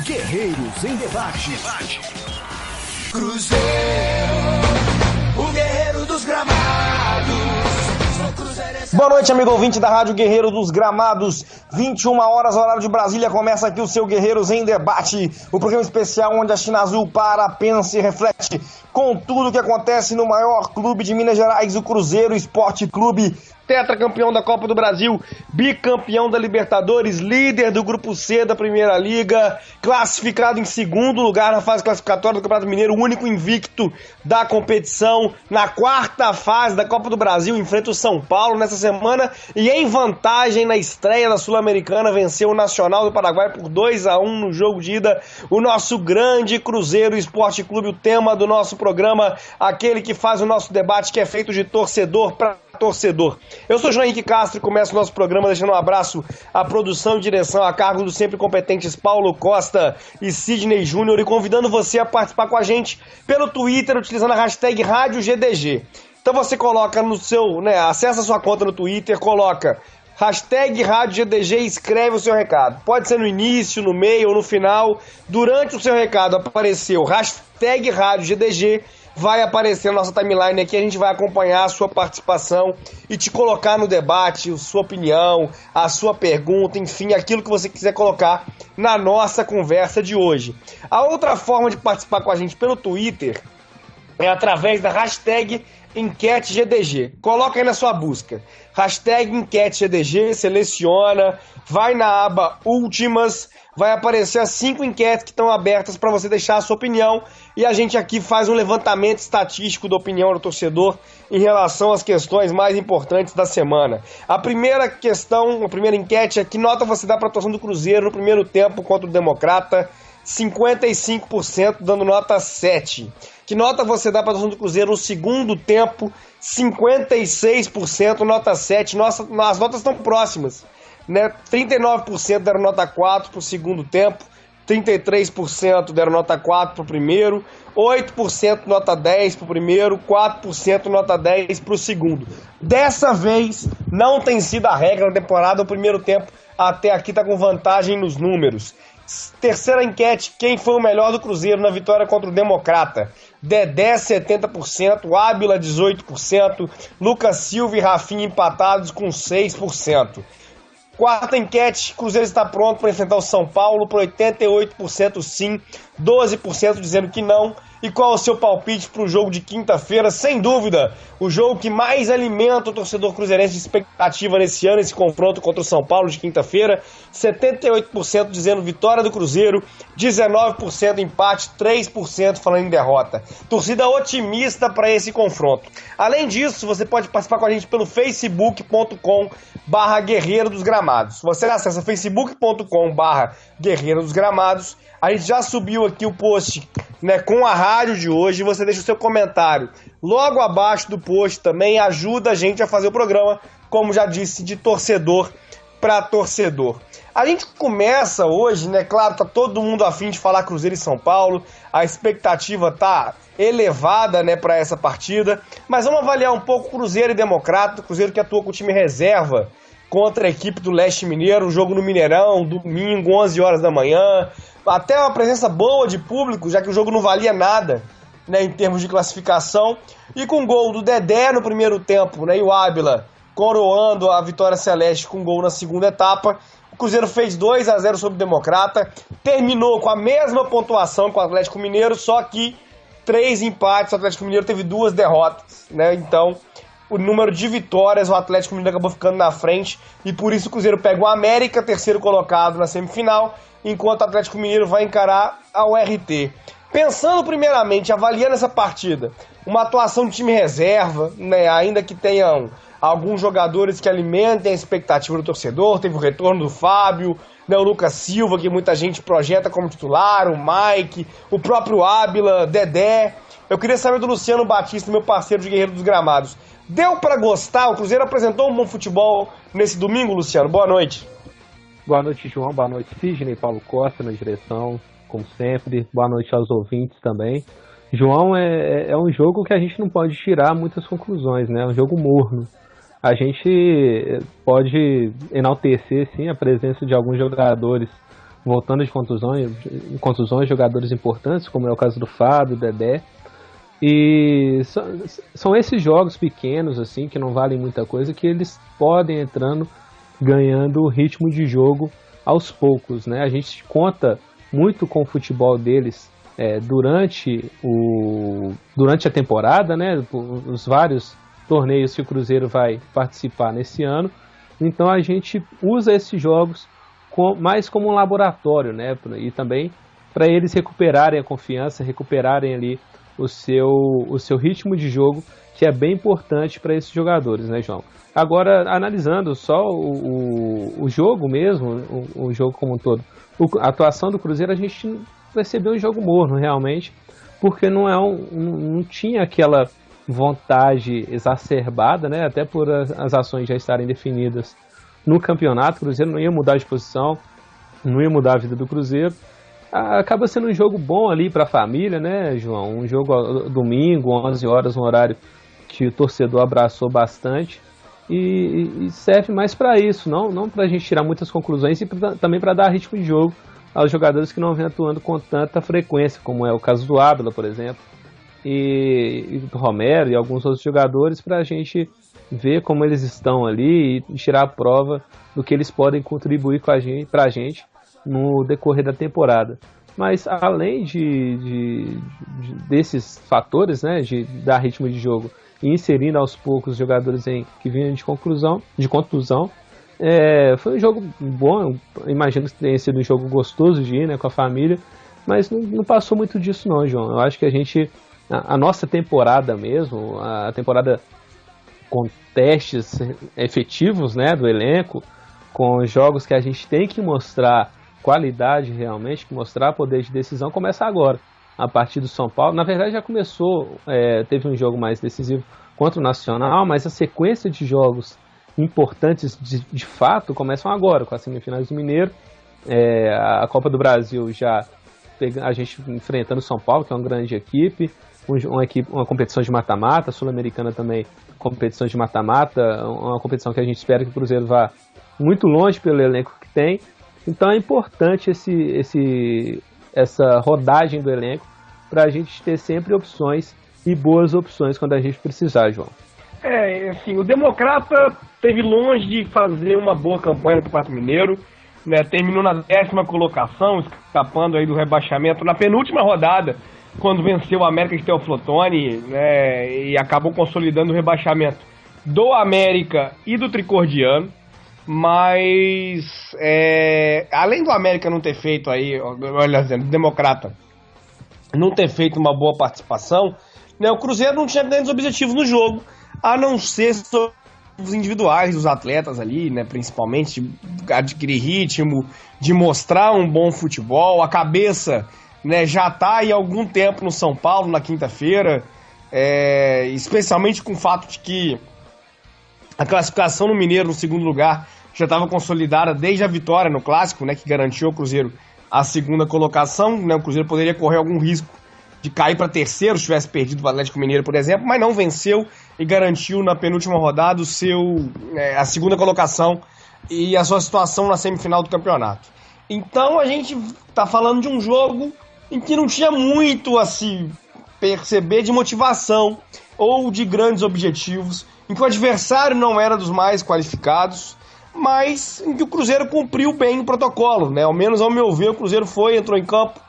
Guerreiros em Debate. Cruzeiro, o guerreiro dos gramados. Boa noite, amigo ouvinte da Rádio Guerreiro dos Gramados. 21 horas, horário de Brasília. Começa aqui o seu Guerreiros em Debate, o programa especial onde a China Azul para, pensa e reflete com tudo o que acontece no maior clube de Minas Gerais, o Cruzeiro Esporte Clube. Tetracampeão da Copa do Brasil, bicampeão da Libertadores, líder do Grupo C da Primeira Liga, classificado em segundo lugar na fase classificatória do Campeonato Mineiro, o único invicto da competição. Na quarta fase da Copa do Brasil, enfrenta o São Paulo nessa semana e em vantagem na estreia da Sul-Americana, venceu o Nacional do Paraguai por 2-1 no jogo de ida. O nosso grande Cruzeiro Esporte Clube, o tema do nosso programa, aquele que faz o nosso debate, que é feito de torcedor para torcedor. Eu sou João Henrique Castro e começo o nosso programa deixando um abraço à produção e direção a cargo dos sempre competentes Paulo Costa e Sidney Júnior, e convidando você a participar com a gente pelo Twitter utilizando a hashtag RádioGDG. Então você coloca no seu, acessa a sua conta no Twitter, coloca hashtag RádioGDG e escreve o seu recado. Pode ser no início, no meio ou no final. Durante o seu recado apareceu hashtag RádioGDG, vai aparecer na nossa timeline aqui, a gente vai acompanhar a sua participação e te colocar no debate, a sua opinião, a sua pergunta, enfim, aquilo que você quiser colocar na nossa conversa de hoje. A outra forma de participar com a gente pelo Twitter é através da hashtag EnqueteGDG. Coloca aí na sua busca. Hashtag EnqueteGDG, seleciona, vai na aba Últimas, vai aparecer as 5 enquetes que estão abertas para você deixar a sua opinião e a gente aqui faz um levantamento estatístico da opinião do torcedor em relação às questões mais importantes da semana. A primeira questão, a primeira enquete é: que nota você dá para a atuação do Cruzeiro no primeiro tempo contra o Democrata? 55% dando nota 7. Que nota você dá para a atuação do Cruzeiro no segundo tempo? 56% nota 7. As notas estão próximas, né? 39% deram nota 4 para o segundo tempo, 33% deram nota 4 para o primeiro, 8% nota 10 para o primeiro, 4% nota 10 para o segundo. Dessa vez não tem sido a regra na temporada, o primeiro tempo até aqui está com vantagem nos números. Terceira enquete: quem foi o melhor do Cruzeiro na vitória contra o Democrata? Dedé 70%, Ábila 18%, Lucas Silva e Rafinha empatados com 6%. Quarta enquete: Cruzeiro está pronto para enfrentar o São Paulo? Por 88% sim, 12% dizendo que não. E qual é o seu palpite para o jogo de quinta-feira? Sem dúvida, o jogo que mais alimenta o torcedor cruzeirense de expectativa nesse ano, esse confronto contra o São Paulo de quinta-feira. 78% dizendo vitória do Cruzeiro, 19% empate, 3% falando em derrota. Torcida otimista para esse confronto. Além disso, você pode participar com a gente pelo facebook.com/Guerreiro dos Gramados. Você acessa facebook.com/Guerreiro dos Gramados. A gente já subiu aqui o post, com a rádio de hoje. Você deixa o seu comentário logo abaixo do post também. Ajuda a gente a fazer o programa, como já disse, de torcedor para torcedor. A gente começa hoje, claro, tá todo mundo a fim de falar Cruzeiro e São Paulo. A expectativa tá elevada, para essa partida. Mas vamos avaliar um pouco Cruzeiro e Democrata. Cruzeiro que atua com o time reserva contra a equipe do Leste Mineiro, um jogo no Mineirão, domingo, 11 horas da manhã. Até uma presença boa de público, já que o jogo não valia nada, em termos de classificação. E com gol do Dedé no primeiro tempo, e o Ábila coroando a vitória celeste com gol na segunda etapa. O Cruzeiro fez 2-0 sobre o Democrata, terminou com a mesma pontuação que o Atlético Mineiro, só que 3 empates. O Atlético Mineiro teve 2 derrotas, Então, o número de vitórias, o Atlético Mineiro acabou ficando na frente, e por isso o Cruzeiro pega o América, terceiro colocado na semifinal, enquanto o Atlético Mineiro vai encarar a URT. Pensando primeiramente, avaliando essa partida, uma atuação de time reserva, ainda que tenham alguns jogadores que alimentem a expectativa do torcedor, teve o retorno do Fábio, o Lucas Silva, que muita gente projeta como titular, o Mike, o próprio Ábila, Dedé. Eu queria saber do Luciano Batista, meu parceiro de Guerreiro dos Gramados. Deu para gostar? O Cruzeiro apresentou um bom futebol nesse domingo, Luciano? Boa noite. Boa noite, João. Boa noite, Sidney, Paulo Costa na direção, como sempre. Boa noite aos ouvintes também. João, é um jogo que a gente não pode tirar muitas conclusões, É um jogo morno. A gente pode enaltecer, sim, a presença de alguns jogadores voltando de contusões, jogadores importantes, como é o caso do Fábio, do Dedé. E são esses jogos pequenos, assim, que não valem muita coisa, que eles podem entrando, ganhando ritmo de jogo aos poucos, né? A gente conta muito com o futebol deles durante a temporada, né? Os vários torneios que o Cruzeiro vai participar nesse ano. Então a gente usa esses jogos mais como um laboratório, né? E também para eles recuperarem a confiança, recuperarem ali o seu ritmo de jogo, que é bem importante para esses jogadores, né, João? Agora, analisando só o jogo mesmo, o jogo como um todo, a atuação do Cruzeiro, a gente percebeu um jogo morno, realmente, porque não tinha aquela vontade exacerbada, né, até por as ações já estarem definidas no campeonato. O Cruzeiro não ia mudar de posição, não ia mudar a vida do Cruzeiro. Acaba sendo um jogo bom ali para a família, né, João? Um jogo domingo, 11 horas, um horário que o torcedor abraçou bastante e serve mais para isso, não para a gente tirar muitas conclusões e também para dar ritmo de jogo aos jogadores que não vêm atuando com tanta frequência, como é o caso do Ábila, por exemplo, e do Romero e alguns outros jogadores, para a gente ver como eles estão ali e tirar a prova do que eles podem contribuir para a gente no decorrer da temporada. Mas além desses fatores, né, de dar ritmo de jogo e inserindo aos poucos os jogadores que vinham de contusão, foi um jogo bom. Imagino que tenha sido um jogo gostoso de ir, né, com a família, mas não passou muito disso não, João. Eu acho que a nossa temporada mesmo, a temporada com testes efetivos, né, do elenco, com jogos que a gente tem que mostrar qualidade realmente, que mostrar poder de decisão, começa agora, a partir do São Paulo. Na verdade já começou, teve um jogo mais decisivo contra o Nacional, mas a sequência de jogos importantes de fato começam agora, com as semifinais do Mineiro, a Copa do Brasil já a gente enfrentando o São Paulo, que é uma grande equipe, uma competição de mata-mata, a Sul-Americana também, competição de mata-mata, uma competição que a gente espera que o Cruzeiro vá muito longe pelo elenco que tem. Então é importante essa rodagem do elenco para a gente ter sempre opções e boas opções quando a gente precisar, João. Assim, o Democrata esteve longe de fazer uma boa campanha no Campeonato Mineiro, né? Terminou na 10ª colocação, escapando aí do rebaixamento na penúltima rodada, quando venceu o América de Teoflotone, né? E acabou consolidando o rebaixamento do América e do Tricordiano. Mas além do América não ter feito aí, olha, do Democrata não ter feito uma boa participação, né, o Cruzeiro não tinha grandes objetivos no jogo, a não ser os individuais dos atletas ali, né, principalmente de adquirir ritmo, de mostrar um bom futebol. A cabeça, né, já está aí há algum tempo no São Paulo na quinta-feira, especialmente com o fato de que a classificação no Mineiro no segundo lugar já estava consolidada desde a vitória no Clássico, né, que garantiu ao Cruzeiro a segunda colocação, né. O Cruzeiro poderia correr algum risco de cair para terceiro se tivesse perdido o Atlético Mineiro, por exemplo, mas não venceu e garantiu na penúltima rodada a segunda colocação e a sua situação na semifinal do campeonato. Então a gente está falando de um jogo em que não tinha muito a se perceber de motivação ou de grandes objetivos, em que o adversário não era dos mais qualificados, mas em que o Cruzeiro cumpriu bem o protocolo, né? Ao menos ao meu ver, o Cruzeiro entrou em campo,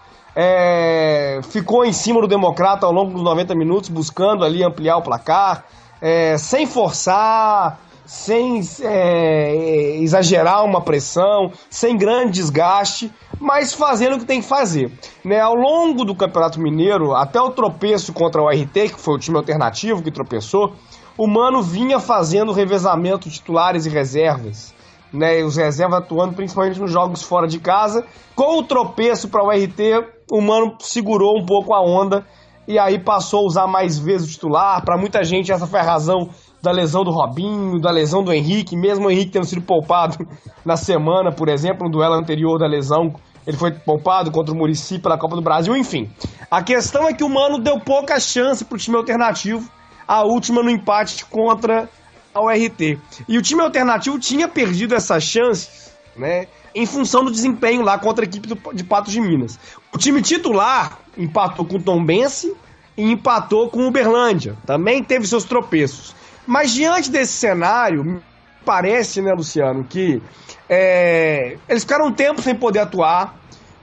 ficou em cima do Democrata ao longo dos 90 minutos, buscando ali ampliar o placar, sem forçar, sem exagerar uma pressão, sem grande desgaste, mas fazendo o que tem que fazer, né? Ao longo do Campeonato Mineiro, até o tropeço contra o RT, que foi o time alternativo que tropeçou, o Mano vinha fazendo revezamento titulares e reservas, né? Os reservas atuando principalmente nos jogos fora de casa. Com o tropeço para o RT, o Mano segurou um pouco a onda e aí passou a usar mais vezes o titular. Para muita gente essa foi a razão da lesão do Robinho, da lesão do Henrique, mesmo o Henrique tendo sido poupado na semana, por exemplo, no duelo anterior da lesão, ele foi poupado contra o Muricy pela Copa do Brasil. Enfim, a questão é que o Mano deu pouca chance para o time alternativo, a última no empate contra a URT. E o time alternativo tinha perdido essa chance né? Em função do desempenho lá contra a equipe de Patos de Minas. O time titular empatou com o Tombense e empatou com o Uberlândia. Também teve seus tropeços. Mas diante desse cenário, me parece, né, Luciano, que eles ficaram um tempo sem poder atuar,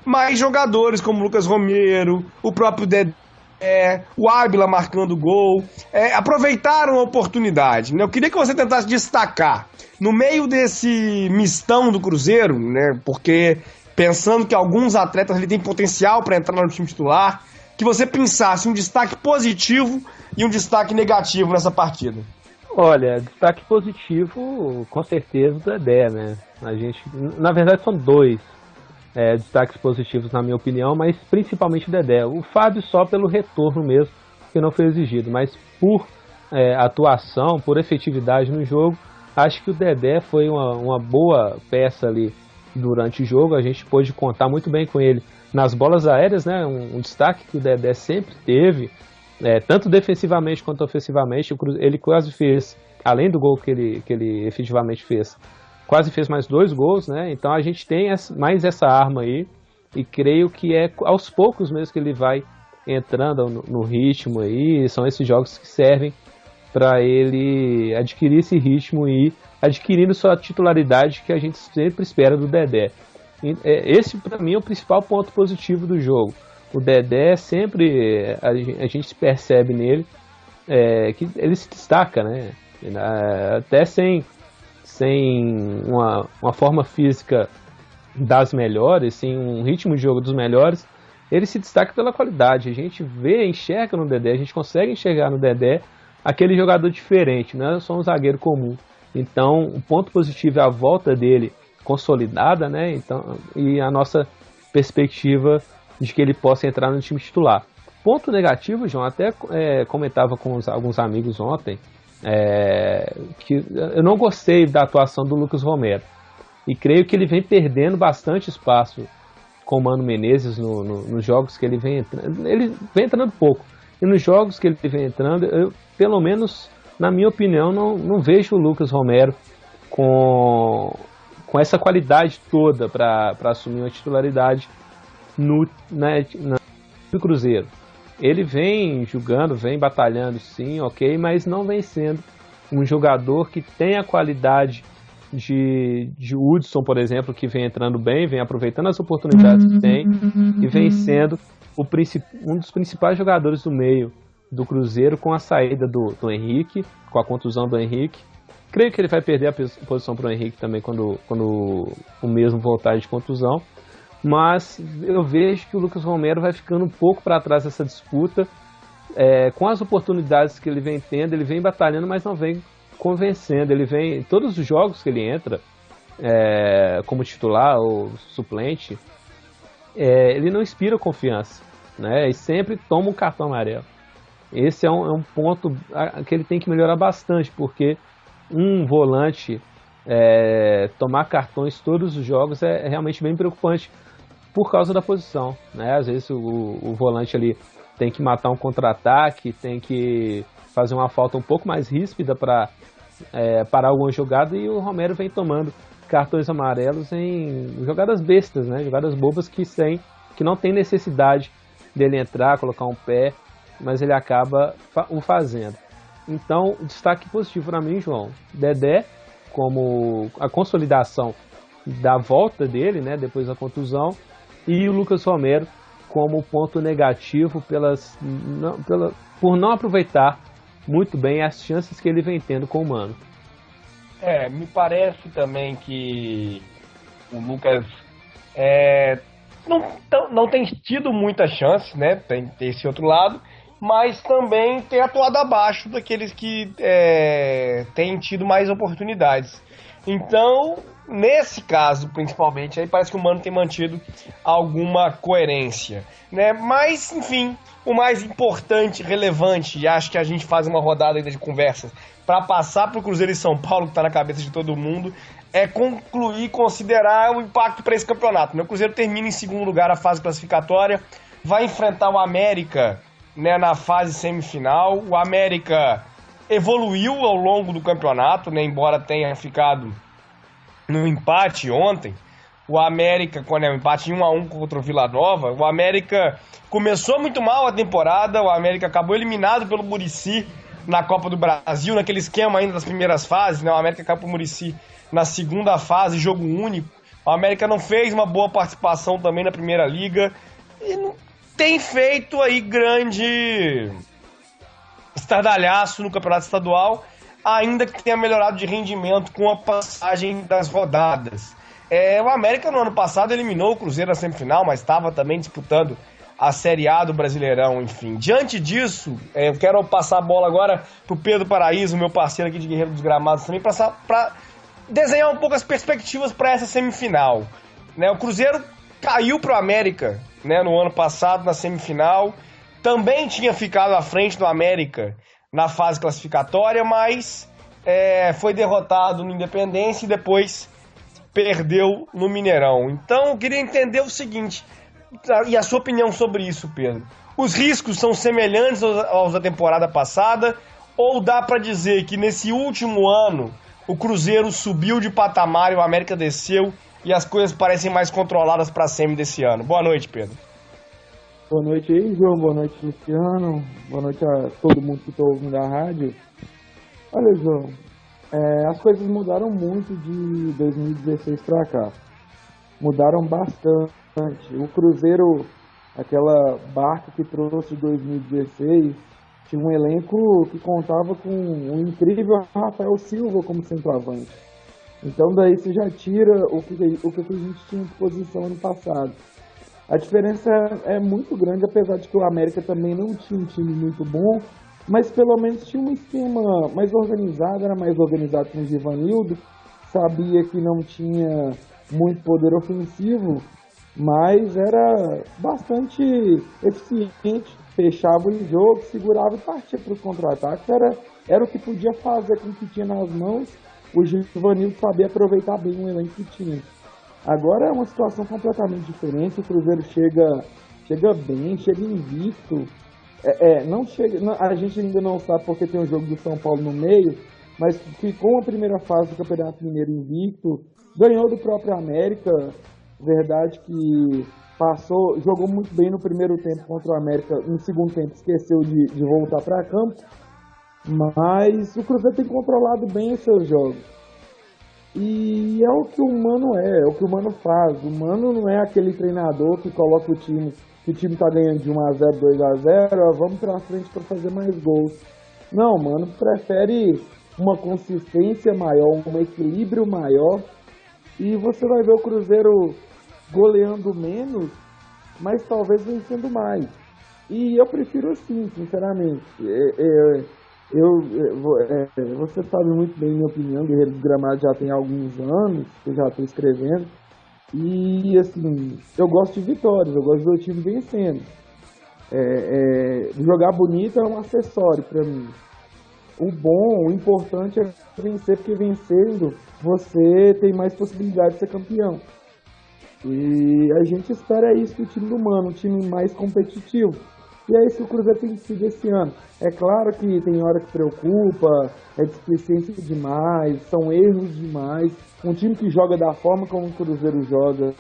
mas jogadores como o Lucas Romero, o próprio Dedé, o Ábila marcando gol, aproveitaram a oportunidade, né? Eu queria que você tentasse destacar, no meio desse mistão do Cruzeiro, né, porque pensando que alguns atletas ali têm potencial para entrar no time titular, que você pensasse um destaque positivo e um destaque negativo nessa partida. Olha, destaque positivo, com certeza, o Dedé, né? Na verdade, são dois destaques positivos, na minha opinião, mas principalmente o Dedé. O Fábio só pelo retorno mesmo, que não foi exigido, mas por atuação, por efetividade no jogo, acho que o Dedé foi uma boa peça ali durante o jogo. A gente pôde contar muito bem com ele nas bolas aéreas, né? Um destaque que o Dedé sempre teve, tanto defensivamente quanto ofensivamente. Ele quase fez, além do gol que ele efetivamente fez, quase fez mais 2 gols, né? Então a gente tem mais essa arma aí, e creio que aos poucos mesmo que ele vai entrando no ritmo aí. São esses jogos que servem para ele adquirir esse ritmo e ir adquirindo sua titularidade, que a gente sempre espera do Dedé. Esse para mim é o principal ponto positivo do jogo. O Dedé sempre, a gente percebe nele que ele se destaca, né? Até sem uma forma física das melhores, sem um ritmo de jogo dos melhores, ele se destaca pela qualidade. A gente enxerga no Dedé, a gente consegue enxergar no Dedé aquele jogador diferente, não é só um zagueiro comum. Então, o ponto positivo é a volta dele consolidada, né? Então, e a nossa perspectiva de que ele possa entrar no time titular. Ponto negativo, João, até comentava com alguns amigos ontem, que eu não gostei da atuação do Lucas Romero, e creio que ele vem perdendo bastante espaço com o Mano Menezes nos jogos que ele vem entrando. Ele vem entrando pouco, e nos jogos que ele vem entrando, eu, pelo menos na minha opinião, não vejo o Lucas Romero com essa qualidade toda para assumir uma titularidade no Cruzeiro. Ele vem jogando, vem batalhando, sim, ok, mas não vem sendo um jogador que tem a qualidade de Hudson, por exemplo, que vem entrando bem, vem aproveitando as oportunidades que tem e vem sendo um dos principais jogadores do meio do Cruzeiro, com a saída do Henrique, com a contusão do Henrique. Creio que ele vai perder a posição para o Henrique também quando o mesmo voltar de contusão. Mas eu vejo que o Lucas Romero vai ficando um pouco para trás dessa disputa. Com as oportunidades que ele vem tendo, ele vem batalhando, mas não vem convencendo. Ele vem, todos os jogos que ele entra como titular ou suplente, ele não inspira confiança, né? E sempre toma um cartão amarelo. Esse é um ponto que ele tem que melhorar bastante, porque um volante tomar cartões todos os jogos é realmente bem preocupante, por causa da posição, né? Às vezes o volante ali tem que matar um contra-ataque, tem que fazer uma falta um pouco mais ríspida para parar alguma jogada, e o Romero vem tomando cartões amarelos em jogadas bestas, né? Jogadas bobas que não tem necessidade dele entrar, colocar um pé, mas ele acaba o fazendo. Então, o destaque positivo para mim, João, Dedé, como a consolidação da volta dele, né, depois da contusão, e o Lucas Romero como ponto negativo por não aproveitar muito bem as chances que ele vem tendo com o Mano. Me parece também que o Lucas não tem tido muita chance, né? Tem esse outro lado, mas também tem atuado abaixo daqueles que têm tido mais oportunidades. Então, nesse caso, principalmente, aí parece que o Mano tem mantido alguma coerência, né? Mas, enfim, o mais importante, relevante, e acho que a gente faz uma rodada ainda de conversas para passar para o Cruzeiro e São Paulo, que está na cabeça de todo mundo, é concluir, considerar o impacto para esse campeonato, né? O Cruzeiro termina em segundo lugar a fase classificatória, vai enfrentar o América, né, na fase semifinal. O América evoluiu ao longo do campeonato, né, embora tenha ficado no empate ontem, o América, quando é um empate 1-1 contra o Vila Nova, o América começou muito mal a temporada, o América acabou eliminado pelo Muricy na Copa do Brasil, naquele esquema ainda das primeiras fases, né? O América acabou pro Muricy na segunda fase, jogo único. O América não fez uma boa participação também na Primeira Liga e não tem feito aí grande estardalhaço no Campeonato Estadual, ainda que tenha melhorado de rendimento com a passagem das rodadas. O América no ano passado eliminou o Cruzeiro na semifinal, mas estava também disputando a Série A do Brasileirão, enfim. Diante disso, eu quero passar a bola agora pro Pedro Paraíso, meu parceiro aqui de Guerreiro dos Gramados também, para desenhar um pouco as perspectivas para essa semifinal. Né, o Cruzeiro caiu pro América, né, no ano passado, na semifinal. Também tinha ficado à frente do América na fase classificatória, mas foi derrotado no Independência e depois perdeu no Mineirão. Então eu queria entender o seguinte, e a sua opinião sobre isso, Pedro. Os riscos são semelhantes aos da temporada passada, ou dá para dizer que nesse último ano o Cruzeiro subiu de patamar e o América desceu e as coisas parecem mais controladas para a semi desse ano? Boa noite, Pedro. Boa noite aí, João. Boa noite, Luciano. Boa noite a todo mundo que está ouvindo a rádio. Olha, João, as coisas mudaram muito de 2016 para cá. Mudaram bastante. O Cruzeiro, aquela barca que trouxe 2016, tinha um elenco que contava com o incrível Rafael Silva como centroavante. Então daí você já tira o que a gente tinha à disposição ano passado. A diferença é muito grande, apesar de que o América também não tinha um time muito bom, mas pelo menos tinha um esquema mais organizado, era mais organizado com o Givanildo, sabia que não tinha muito poder ofensivo, mas era bastante eficiente, fechava o jogo, segurava e partia para os contra-ataques, era o que podia fazer com o que tinha nas mãos. O Givanildo sabia aproveitar bem o elenco que tinha. Agora é uma situação completamente diferente, o Cruzeiro chega bem, chega invicto. Não chega, a gente ainda não sabe porque tem o jogo do São Paulo no meio, mas ficou a primeira fase do Campeonato Mineiro invicto, ganhou do próprio América, verdade que jogou muito bem no primeiro tempo contra o América, no segundo tempo esqueceu de voltar para campo, mas o Cruzeiro tem controlado bem os seus jogos. E é o que o Mano é o que o Mano faz. O Mano não é aquele treinador que coloca o time, que o time tá ganhando de 1-0, 2-0, vamos pra frente para fazer mais gols. Não, o Mano prefere uma consistência maior, um equilíbrio maior, e você vai ver o Cruzeiro goleando menos, mas talvez vencendo mais. E eu prefiro assim, sinceramente. Você sabe muito bem minha opinião, Guerreiro dos Gramados já tem alguns anos que eu já estou escrevendo, e assim, eu gosto de vitórias, eu gosto de ver o time vencendo. Jogar bonito é um acessório para mim. O importante é vencer, porque vencendo você tem mais possibilidade de ser campeão. E a gente espera isso do time do Mano, um time mais competitivo. E é isso que o Cruzeiro tem sido esse ano. É claro que tem hora que preocupa, é displicência demais, são erros demais. Um time que joga da forma como o Cruzeiro joga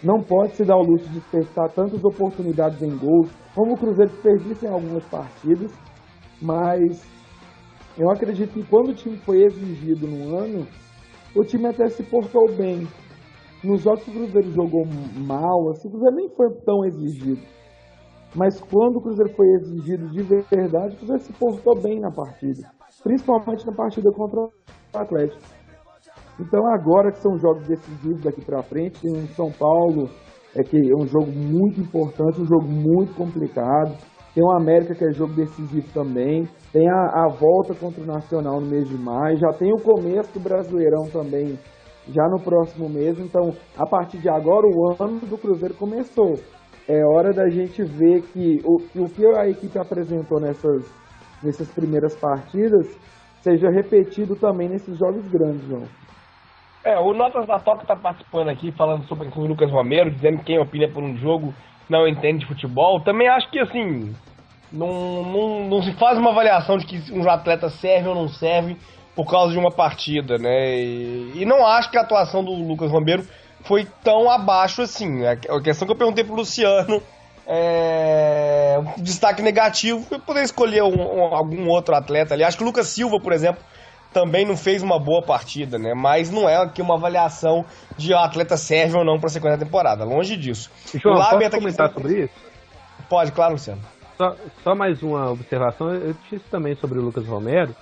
não pode se dar o luxo de desperdiçar tantas oportunidades em gols, como o Cruzeiro desperdiça em algumas partidas. Mas eu acredito que quando o time foi exigido no ano, o time até se portou bem. Nos jogos que o Cruzeiro jogou mal, assim, o Cruzeiro nem foi tão exigido. Mas quando o Cruzeiro foi exigido de verdade, o Cruzeiro se portou bem na partida. Principalmente na partida contra o Atlético. Então agora que são jogos decisivos daqui para frente, tem um São Paulo, que é um jogo muito importante, um jogo muito complicado. Tem o América, que é jogo decisivo também. Tem a volta contra o Nacional no mês de maio. Já tem o começo do Brasileirão também, já no próximo mês. Então, a partir de agora, o ano do Cruzeiro começou. É hora da gente ver que o que a equipe apresentou nessas primeiras partidas seja repetido também nesses jogos grandes, João. O Notas da Toca está participando aqui, falando sobre o Lucas Romero, dizendo que quem opina por um jogo não entende de futebol. Também acho que, assim, não se faz uma avaliação de que um atleta serve ou não serve por causa de uma partida, né? E não acho que a atuação do Lucas Romero foi tão abaixo assim. A questão que eu perguntei pro Luciano, um destaque negativo, eu poderia escolher algum outro atleta ali. Acho que o Lucas Silva, por exemplo, também não fez uma boa partida, né? Mas não é aqui uma avaliação de atleta serve ou não para a sequência da temporada. Longe disso. João, posso comentar sobre isso? Pode, claro, Luciano. Só mais uma observação. Eu disse também sobre o Lucas Romero,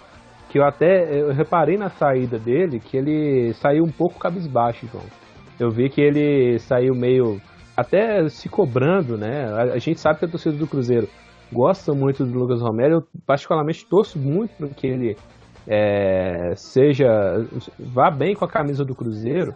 que eu reparei na saída dele, que ele saiu um pouco cabisbaixo, João. Eu vi que ele saiu meio até se cobrando, né? A gente sabe que a torcida do Cruzeiro gosta muito do Lucas Romero. Eu particularmente torço muito para que ele vá bem com a camisa do Cruzeiro,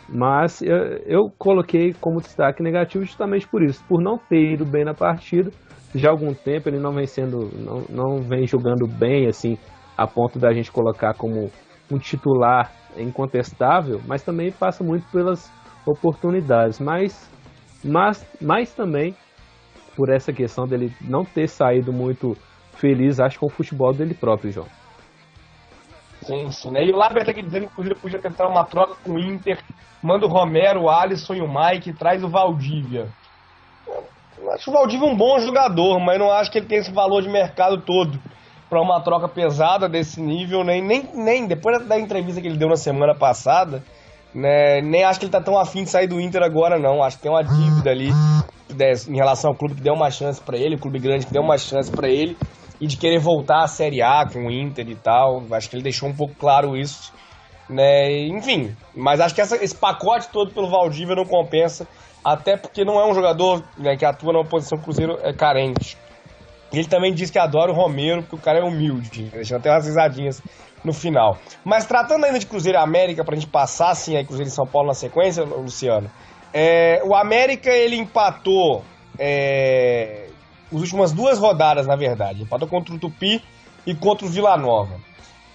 mas eu coloquei como destaque negativo justamente por isso, por não ter ido bem na partida. Já há algum tempo ele não vem jogando bem assim, a ponto da gente colocar como um titular incontestável, mas também passa muito pelas oportunidades, mas também por essa questão dele não ter saído muito feliz, acho, com o futebol dele próprio, João. Sim, né? E o Laber tá aqui dizendo que o Cruzeiro podia tentar uma troca com o Inter, manda o Romero, o Alisson e o Mike, traz o Valdívia. Eu acho o Valdívia um bom jogador, mas não acho que ele tem esse valor de mercado todo para uma troca pesada desse nível, nem depois da entrevista que ele deu na semana passada, né, nem acho que ele tá tão afim de sair do Inter agora, não. Acho que tem uma dívida ali em relação ao clube que deu uma chance para ele, o clube grande que deu uma chance para ele, e de querer voltar à Série A com o Inter e tal. Acho que ele deixou um pouco claro isso, né? Enfim, mas acho que esse pacote todo pelo Valdívia não compensa, até porque não é um jogador, né, que atua numa posição que o Cruzeiro é carente. E ele também diz que adora o Romero, porque o cara é humilde, deixando até umas risadinhas no final. Mas tratando ainda de Cruzeiro e América, pra gente passar assim aí Cruzeiro e São Paulo na sequência, Luciano, o América ele empatou as últimas 2 rodadas, na verdade. Empatou contra o Tupi e contra o Vila Nova.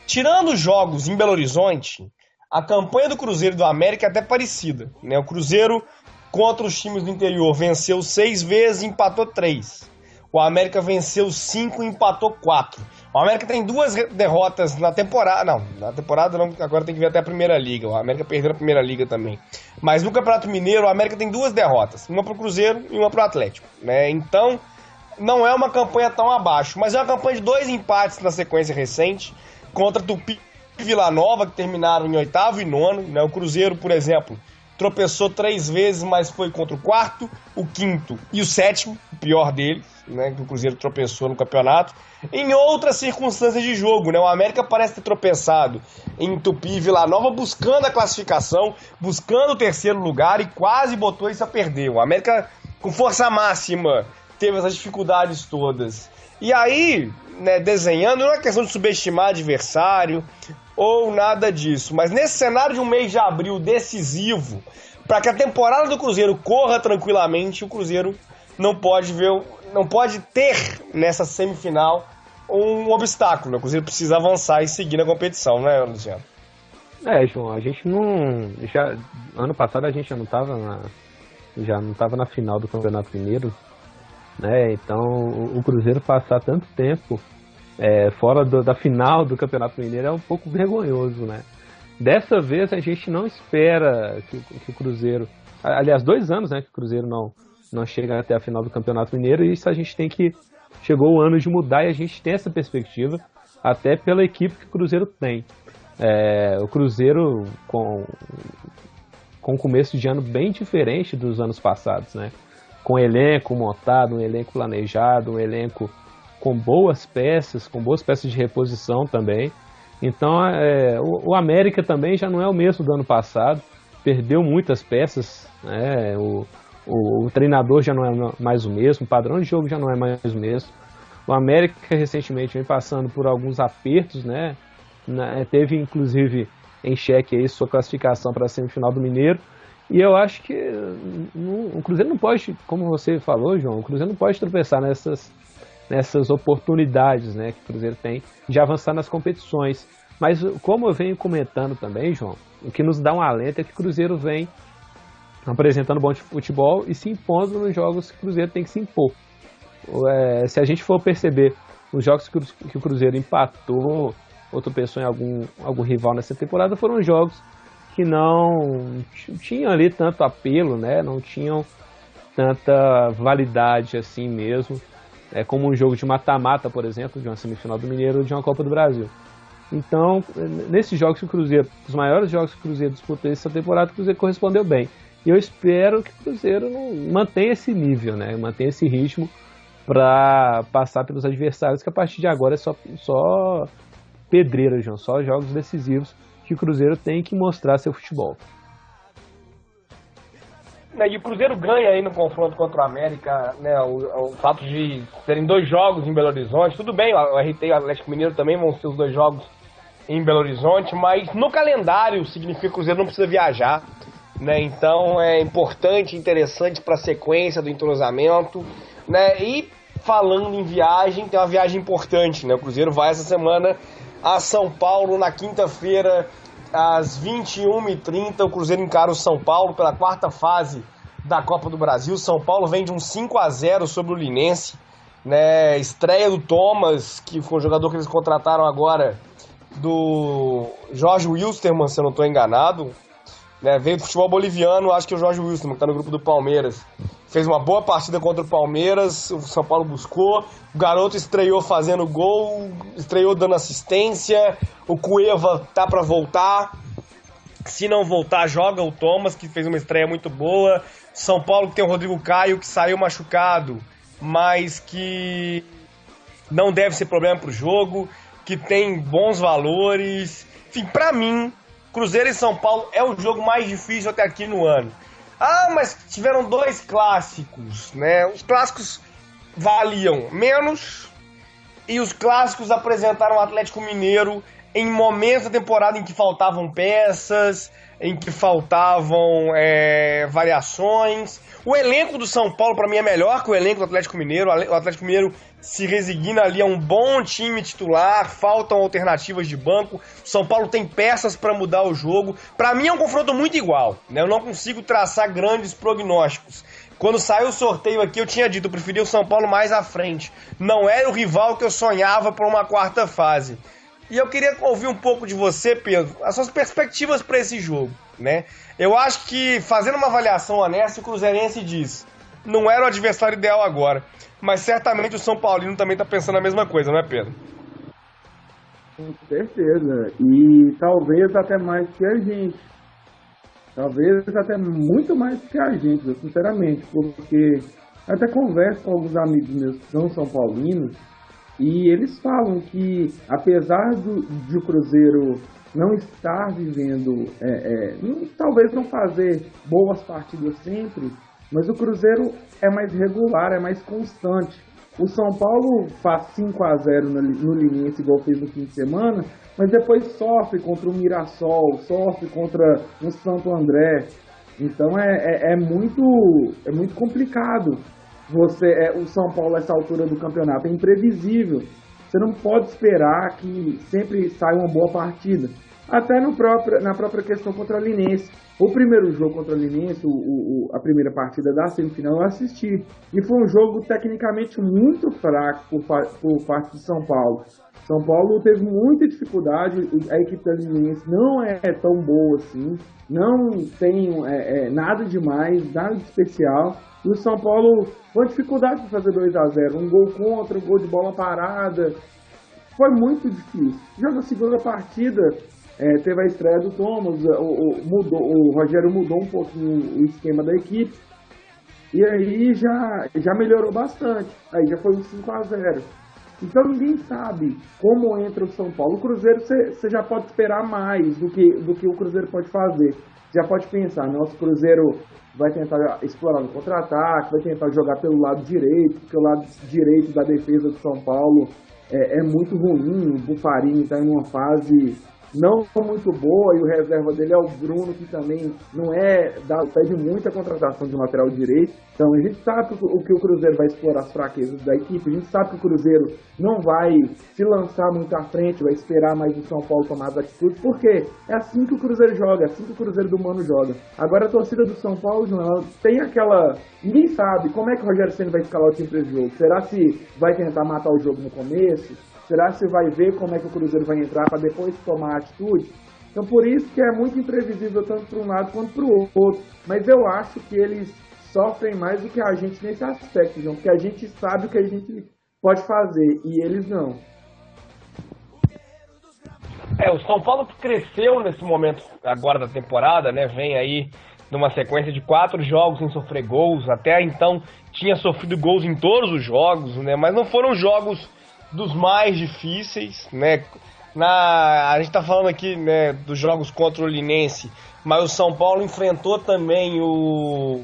Tirando os jogos em Belo Horizonte, a campanha do Cruzeiro e do América é até parecida, né? O Cruzeiro, contra os times do interior, venceu 6 vezes e empatou 3. O América venceu 5 e empatou 4. O América tem 2 derrotas na temporada. Não, na temporada não, agora tem que ver até a Primeira Liga. O América perdeu na Primeira Liga também. Mas no Campeonato Mineiro, o América tem 2 derrotas. Uma pro Cruzeiro e uma pro Atlético, né? Então, não é uma campanha tão abaixo. Mas é uma campanha de 2 empates na sequência recente. Contra Tupi e Vila Nova, que terminaram em 8º e 9º, né? O Cruzeiro, por exemplo, tropeçou 3 vezes, mas foi contra o 4º, o 5º e o 7º, o pior deles, né, que o Cruzeiro tropeçou no campeonato. Em outras circunstâncias de jogo, né, o América parece ter tropeçado em Tupi e Vila Nova, buscando a classificação, buscando o 3º lugar e quase botou isso a perder. O América, com força máxima, teve essas dificuldades todas. E aí, né, desenhando, não é questão de subestimar adversário ou nada disso, mas nesse cenário de um mês de abril decisivo, para que a temporada do Cruzeiro corra tranquilamente, o Cruzeiro não pode ter nessa semifinal um obstáculo. O Cruzeiro precisa avançar e seguir na competição, né, Luciano? João, a gente não... ano passado a gente já não estava na final do Campeonato Mineiro, né? Então o Cruzeiro passar tanto tempo fora da final do Campeonato Mineiro é um pouco vergonhoso, né? Dessa vez a gente não espera que o Cruzeiro... Aliás, 2 anos, né, que o Cruzeiro não chega até a final do Campeonato Mineiro, e isso a gente tem que... Chegou o ano de mudar e a gente tem essa perspectiva, até pela equipe que o Cruzeiro tem. O Cruzeiro com um começo de ano bem diferente dos anos passados, né? Com um elenco montado, um elenco planejado, um elenco com boas peças de reposição também. Então o América também já não é o mesmo do ano passado, perdeu muitas peças, né? O treinador já não é mais o mesmo, o padrão de jogo já não é mais o mesmo. O América recentemente vem passando por alguns apertos, né? Teve inclusive em xeque aí sua classificação para a semifinal do Mineiro. E eu acho que o Cruzeiro não pode, como você falou, João, o Cruzeiro não pode tropeçar nessas oportunidades, né, que o Cruzeiro tem de avançar nas competições. Mas como eu venho comentando também, João, o que nos dá um alento é que o Cruzeiro vem apresentando bom futebol e se impondo nos jogos que o Cruzeiro tem que se impor. Se a gente for perceber os jogos que o Cruzeiro empatou ou tropeçou em algum rival nessa temporada, foram jogos que não tinham ali tanto apelo, né? Não tinham tanta validade assim mesmo, como um jogo de mata-mata, por exemplo, de uma semifinal do Mineiro ou de uma Copa do Brasil. Então, nesses jogos que o Cruzeiro, os maiores jogos que o Cruzeiro disputou essa temporada, o Cruzeiro correspondeu bem. E eu espero que o Cruzeiro mantenha esse nível, né? Mantenha esse ritmo para passar pelos adversários, que a partir de agora é só pedreira, João, só jogos decisivos que o Cruzeiro tem que mostrar seu futebol. E o Cruzeiro ganha aí no confronto contra o América, né? O fato de terem 2 jogos em Belo Horizonte, tudo bem, o RT e o Atlético Mineiro também vão ser os 2 jogos em Belo Horizonte, mas no calendário significa que o Cruzeiro não precisa viajar, né? Então é importante, interessante para a sequência do entrosamento, né? E falando em viagem, tem uma viagem importante, né? O Cruzeiro vai essa semana a São Paulo na quinta-feira, às 21h30, o Cruzeiro encara o São Paulo pela 4ª fase da Copa do Brasil. São Paulo vem de um 5-0 sobre o Linense, né? Estreia do Thomas, que foi o jogador que eles contrataram agora, do Jorge Wilstermann, se eu não estou enganado, né? Veio do futebol boliviano, acho que é o Jorge Wilstermann, que está no grupo do Palmeiras. Fez uma boa partida contra o Palmeiras, o São Paulo buscou, o garoto estreou fazendo gol, estreou dando assistência, o Cueva tá para voltar, se não voltar joga o Thomas, que fez uma estreia muito boa. São Paulo que tem o Rodrigo Caio, que saiu machucado, mas que não deve ser problema pro jogo, que tem bons valores. Enfim, pra mim, Cruzeiro e São Paulo é o jogo mais difícil até aqui no ano. Ah, mas tiveram 2 clássicos, né? Os clássicos valiam menos e os clássicos apresentaram o Atlético Mineiro em momentos da temporada em que faltavam peças, em que faltavam variações. O elenco do São Paulo, para mim, é melhor que o elenco do Atlético Mineiro. O Atlético Mineiro se resigna ali a um bom time titular, faltam alternativas de banco. O São Paulo tem peças para mudar o jogo. Para mim é um confronto muito igual, né? Eu não consigo traçar grandes prognósticos. Quando saiu o sorteio aqui, eu tinha dito, eu preferia o São Paulo mais à frente. Não era o rival que eu sonhava para uma 4ª fase. E eu queria ouvir um pouco de você, Pedro, as suas perspectivas para esse jogo, né? Eu acho que, fazendo uma avaliação honesta, o cruzeirense diz, não era o adversário ideal agora, mas certamente o São Paulino também está pensando a mesma coisa, não é, Pedro? Com certeza, e talvez até mais que a gente. Talvez até muito mais que a gente, sinceramente, porque eu até converso com alguns amigos meus que são São Paulinos, e eles falam que, apesar de o Cruzeiro não estar vivendo, talvez não fazer boas partidas sempre, mas o Cruzeiro é mais regular, é mais constante. O São Paulo faz 5-0 no Linense, igual fez no fim de semana, mas depois sofre contra o Mirassol, sofre contra o Santo André. Então é muito complicado. O São Paulo, essa altura do campeonato, é imprevisível. Você não pode esperar que sempre saia uma boa partida. Até na própria questão contra a Linense. O primeiro jogo contra a Linense, a primeira partida da semifinal, eu assisti. E foi um jogo tecnicamente muito fraco por parte de São Paulo. São Paulo teve muita dificuldade, a equipe da Linense não é tão boa assim, não tem nada demais, nada de especial. E o São Paulo foi dificuldade para fazer 2-0, um gol contra, um gol de bola parada. Foi muito difícil. Já na segunda partida, teve a estreia do Thomas, o Rogério mudou um pouquinho o esquema da equipe, e aí já melhorou bastante, aí já foi um 5-0. Então ninguém sabe como entra o São Paulo. O Cruzeiro você já pode esperar mais do que o Cruzeiro pode fazer. Já pode pensar, nosso Cruzeiro vai tentar explorar no contra-ataque, vai tentar jogar pelo lado direito, porque o lado direito da defesa do São Paulo é muito ruim. O Buffarini está em uma fase não muito boa, e o reserva dele é o Bruno, que também pede muita contratação de lateral direito. Então a gente sabe o que o Cruzeiro vai explorar as fraquezas da equipe, a gente sabe que o Cruzeiro não vai se lançar muito à frente, vai esperar mais o São Paulo tomar as atitudes, porque é assim que o Cruzeiro joga, é assim que o Cruzeiro do Mano joga. Agora a torcida do São Paulo, João, tem aquela... Ninguém sabe como é que o Rogério Ceni vai escalar o time para esse jogo. Será se vai tentar matar o jogo no começo? Será que você vai ver como é que o Cruzeiro vai entrar para depois tomar a atitude? Então por isso que é muito imprevisível tanto para um lado quanto para o outro. Mas eu acho que eles sofrem mais do que a gente nesse aspecto, João, porque a gente sabe o que a gente pode fazer e eles não. O São Paulo cresceu nesse momento agora da temporada, né? Vem aí numa sequência de 4 jogos sem sofrer gols. Até então tinha sofrido gols em todos os jogos, né? Mas não foram jogos dos mais difíceis, né? A gente tá falando aqui, né, dos jogos contra o Linense, mas o São Paulo enfrentou também o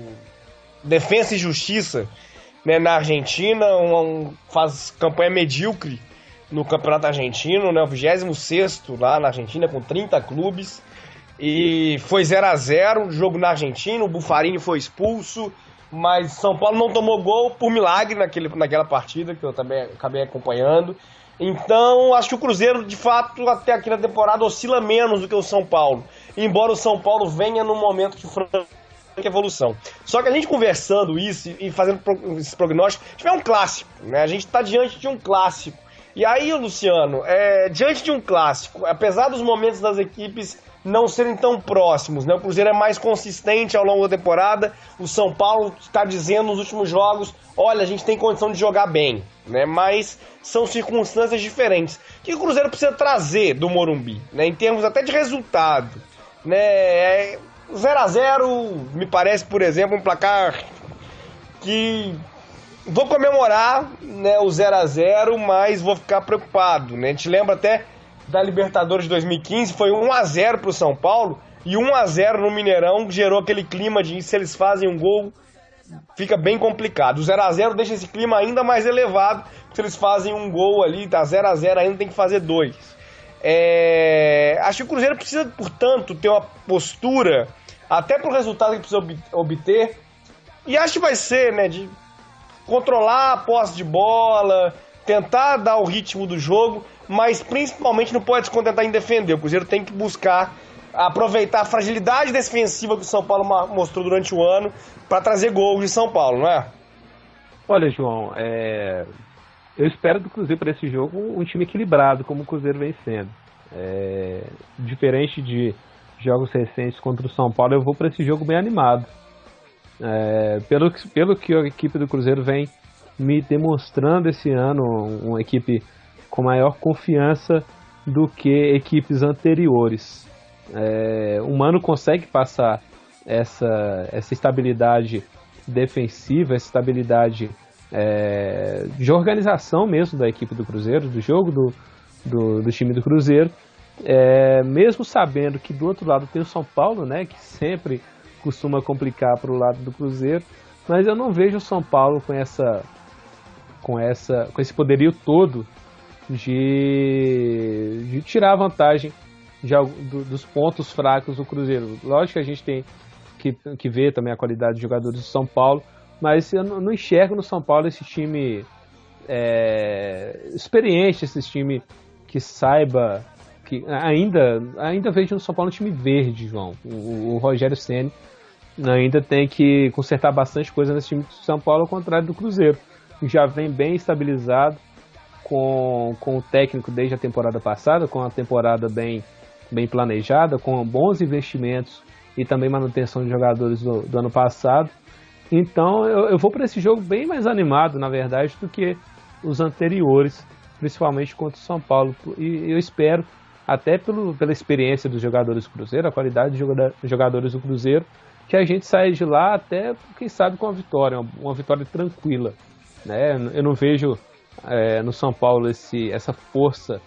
Defensa e Justiça, né, na Argentina, faz campanha medíocre no Campeonato Argentino, né, o 26º lá na Argentina, com 30 clubes, e foi 0-0 jogo na Argentina, o Buffarini foi expulso, mas São Paulo não tomou gol por milagre naquela partida, que eu também acabei acompanhando. Então, acho que o Cruzeiro, de fato, até aqui na temporada, oscila menos do que o São Paulo, embora o São Paulo venha num momento de franca evolução. Só que a gente conversando isso e fazendo esse prognóstico, tiver um clássico, né? A gente está diante de um clássico. E aí, Luciano, diante de um clássico, apesar dos momentos das equipes não serem tão próximos, né? O Cruzeiro é mais consistente ao longo da temporada, o São Paulo está dizendo nos últimos jogos, olha, a gente tem condição de jogar bem, né? Mas são circunstâncias diferentes. O que o Cruzeiro precisa trazer do Morumbi, né? Em termos até de resultado, né? 0-0 me parece, por exemplo, um placar que vou comemorar, né, o 0-0, mas vou ficar preocupado, né? A gente lembra até da Libertadores de 2015, foi 1-0 pro São Paulo, e 1-0 no Mineirão gerou aquele clima de se eles fazem um gol, fica bem complicado. O 0-0 deixa esse clima ainda mais elevado, se eles fazem um gol ali, tá 0-0 ainda, tem que fazer 2. Acho que o Cruzeiro precisa, portanto, ter uma postura, até pro resultado que precisa obter, e acho que vai ser, né, de controlar a posse de bola, tentar dar o ritmo do jogo, mas principalmente não pode se contentar em defender. O Cruzeiro tem que buscar aproveitar a fragilidade defensiva que o São Paulo mostrou durante o ano para trazer gols de São Paulo, não é? Olha, João, eu espero do Cruzeiro para esse jogo um time equilibrado, como o Cruzeiro vem sendo. Diferente de jogos recentes contra o São Paulo, eu vou para esse jogo bem animado. Pelo que a equipe do Cruzeiro vem me demonstrando esse ano, uma equipe com maior confiança do que equipes anteriores. O Mano consegue passar essa estabilidade defensiva, essa estabilidade de organização mesmo da equipe do Cruzeiro, do jogo do time do Cruzeiro, mesmo sabendo que do outro lado tem o São Paulo, né, que sempre costuma complicar para o lado do Cruzeiro, mas eu não vejo o São Paulo com esse poderio todo de tirar vantagem dos pontos fracos do Cruzeiro. Lógico que a gente tem que ver também a qualidade de jogadores do São Paulo, mas eu não enxergo no São Paulo esse time experiente, esse time que saiba, que ainda vejo no São Paulo um time verde, João. O Rogério Ceni ainda tem que consertar bastante coisa nesse time do São Paulo, ao contrário do Cruzeiro, que já vem bem estabilizado com o técnico desde a temporada passada, com a temporada bem planejada, com bons investimentos e também manutenção de jogadores do ano passado. Então eu vou para esse jogo bem mais animado, na verdade, do que os anteriores, principalmente contra o São Paulo. E eu espero, até pela experiência dos jogadores do Cruzeiro, a qualidade de jogadores do Cruzeiro, que a gente saia de lá até, quem sabe, com uma vitória tranquila, né? Eu não vejo no São Paulo essa força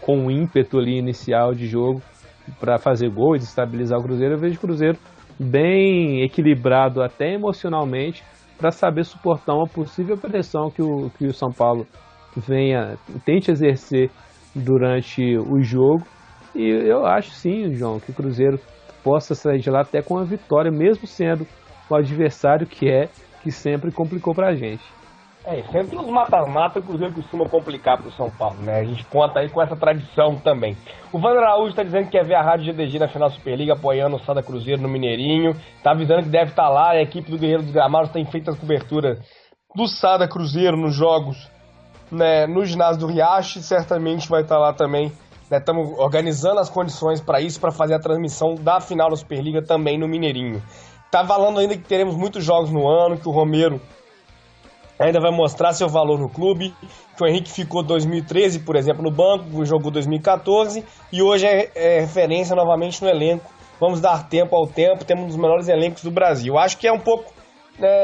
com o ímpeto ali inicial de jogo para fazer gol e estabilizar o Cruzeiro. Eu vejo o Cruzeiro bem equilibrado até emocionalmente para saber suportar uma possível pressão que o São Paulo tente exercer durante o jogo. E eu acho sim, João, que o Cruzeiro possa sair de lá até com uma vitória, mesmo sendo o adversário que sempre complicou pra gente. Sempre os mata-mata o Cruzeiro costuma complicar pro São Paulo, né? A gente conta aí com essa tradição também. O Wander Araújo tá dizendo que quer ver a Rádio GDG na final Superliga, apoiando o Sada Cruzeiro no Mineirinho. Tá avisando que deve estar lá, a equipe do Guerreiro dos Gramados tem feito a cobertura do Sada Cruzeiro nos jogos, né, no ginásio do Riacho, e certamente vai estar lá também Estamos organizando as condições para isso, para fazer a transmissão da final da Superliga também no Mineirinho. Tá falando ainda que teremos muitos jogos no ano, que o Romero ainda vai mostrar seu valor no clube, que o Henrique ficou 2013, por exemplo, no banco, jogou 2014 e hoje é referência novamente no elenco. Vamos dar tempo ao tempo, temos um dos melhores elencos do Brasil. Acho que é um pouco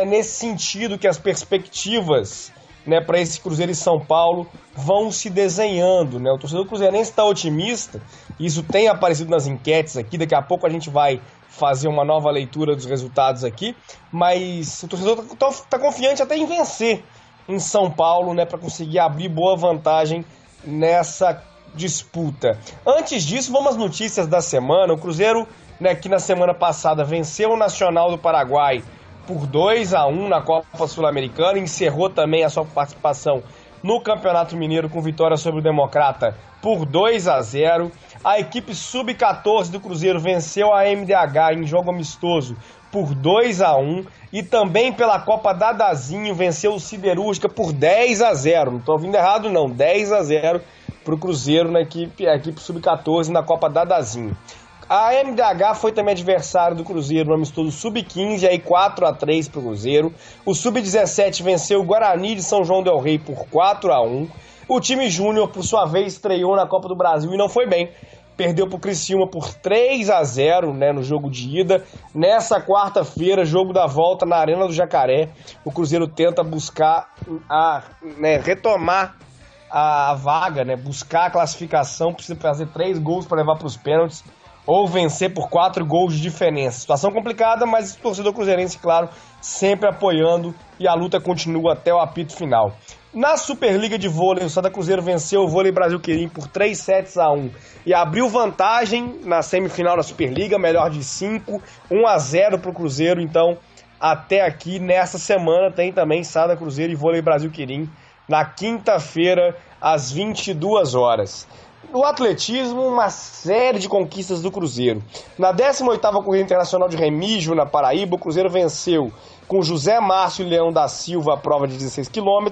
nesse sentido que as perspectivas, né, para esse Cruzeiro e São Paulo vão se desenhando, né? O torcedor cruzeirense está otimista, isso tem aparecido nas enquetes aqui, daqui a pouco a gente vai fazer uma nova leitura dos resultados aqui, mas o torcedor está confiante até em vencer em São Paulo, né, para conseguir abrir boa vantagem nessa disputa. Antes disso, vamos às notícias da semana. O Cruzeiro, né, que na semana passada venceu o Nacional do Paraguai por 2-1 na Copa Sul-Americana, encerrou também a sua participação no Campeonato Mineiro com vitória sobre o Democrata por 2-0. A equipe sub-14 do Cruzeiro venceu a MDH em jogo amistoso por 2-1 e também pela Copa Dadazinho venceu o Siderúrgica por 10-0. Não estou ouvindo errado não, 10-0 para o Cruzeiro a equipe sub-14 na Copa Dadazinho. A MDH foi também adversário do Cruzeiro no amistoso Sub-15, aí 4-3 para o Cruzeiro. O Sub-17 venceu o Guarani de São João del Rei por 4-1. O time júnior, por sua vez, estreou na Copa do Brasil e não foi bem. Perdeu para o Criciúma por 3-0, né, no jogo de ida. Nessa quarta-feira, jogo da volta na Arena do Jacaré, o Cruzeiro tenta buscar retomar a vaga, né, buscar a classificação, precisa fazer 3 gols para levar para os pênaltis ou vencer por 4 gols de diferença. Situação complicada, mas o torcedor cruzeirense, claro, sempre apoiando e a luta continua até o apito final. Na Superliga de Vôlei, o Santa Cruzeiro venceu o Vôlei Brasil Quirim por 3-1 e abriu vantagem na semifinal da Superliga, melhor de 5, 1-0 para o Cruzeiro. Então, até aqui, nessa semana, tem também Santa Cruzeiro e Vôlei Brasil Quirim, na quinta-feira, às 22 horas. No atletismo, uma série de conquistas do Cruzeiro. Na 18ª Corrida Internacional de Remígio, na Paraíba, o Cruzeiro venceu com José Márcio Leão da Silva a prova de 16 km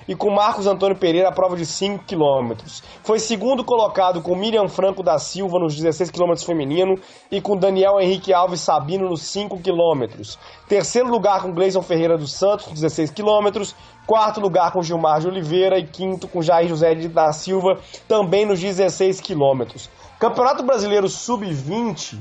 e com Marcos Antônio Pereira a prova de 5 km. Foi segundo colocado com Miriam Franco da Silva nos 16 km feminino e com Daniel Henrique Alves Sabino nos 5 km. Terceiro lugar com Gleison Ferreira dos Santos, 16 km. Quarto lugar com Gilmar de Oliveira e quinto com Jair José da Silva, também nos 16 quilômetros. Campeonato Brasileiro Sub-20,